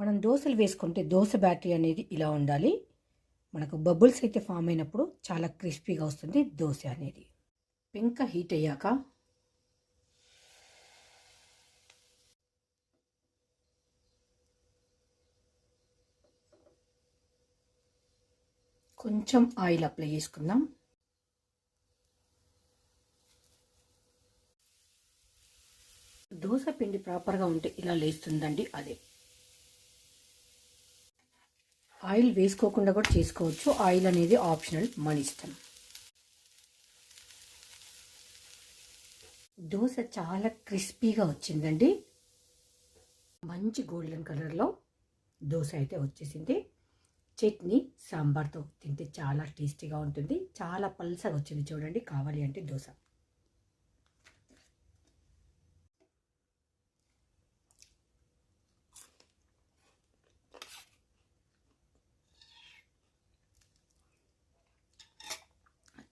మనం దోశలు వేసుకుంటే దోశ బ్యాటరీ అనేది ఇలా ఉండాలి. మనకు బబుల్స్ అయితే ఫామ్ అయినప్పుడు చాలా క్రిస్పీగా వస్తుంది దోశ అనేది. పెంక హీట్ అయ్యాక కొంచెం ఆయిల్ అప్లై చేసుకుందాం. దోశ పిండి ప్రాపర్గా ఉంటే ఇలా లేస్తుందండి. అదే ఆయిల్ వేసుకోకుండా కూడా చేసుకోవచ్చు. ఆయిల్ అనేది ఆప్షనల్, మన ఇష్టం. దోశ చాలా క్రిస్పీగా వచ్చిందండి. మంచి గోల్డెన్ కలర్లో దోశ అయితే వచ్చేసింది. చట్నీ సాంబార్తో తింటే చాలా టేస్టీగా ఉంటుంది. చాలా పల్సగా వచ్చింది చూడండి. కావాలి అంటే దోశ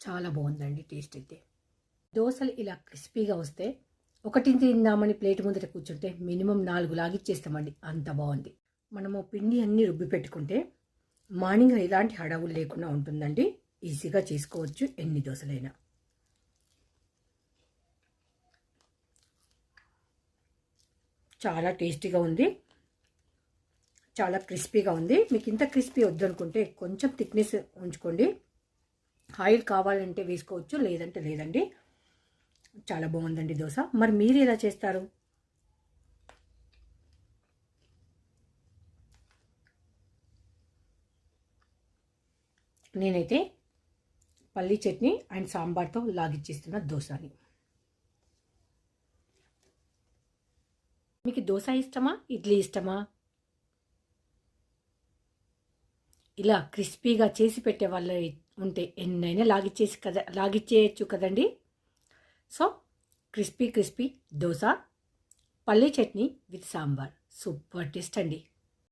చాలా బాగుందండి టేస్ట్ అయితే. దోశలు ఇలా క్రిస్పీగా వస్తే ఒకటి తిందామని ప్లేట్ ముందర కూర్చుంటే మినిమం 4 లాగిచ్చేస్తామండి, అంత బాగుంది. మనము పిండి అన్నీ రుబ్బి పెట్టుకుంటే మార్నింగ్ ఎలాంటి హడావులు లేకుండా ఉంటుందండి. ఈజీగా చేసుకోవచ్చు ఎన్ని దోశలైనా. చాలా టేస్టీగా ఉంది, చాలా క్రిస్పీగా ఉంది. మీకు ఇంత క్రిస్పీ వద్దనుకుంటే కొంచెం థిక్నెస్ ఉంచుకోండి. ఆయిల్ కావాలంటే వేసుకోవచ్చు, లేదంటే లేదండి. చాలా బాగుందండి దోశ. మరి మీరు ఎలా చేస్తారు? నేనైతే పల్లీ చట్నీ అండ్ సాంబార్తో లాగిచ్చేస్తున్న దోశని. మీకు దోశ ఇష్టమా, ఇడ్లీ ఇష్టమా? ఇలా క్రిస్పీగా చేసి పెట్టే వాళ్ళు ఉంటే ఎన్నైనా లాగిచ్చేయచ్చు కదండి. సో క్రిస్పీ దోశ, పల్లీ chutney with sambar, super taste అండి.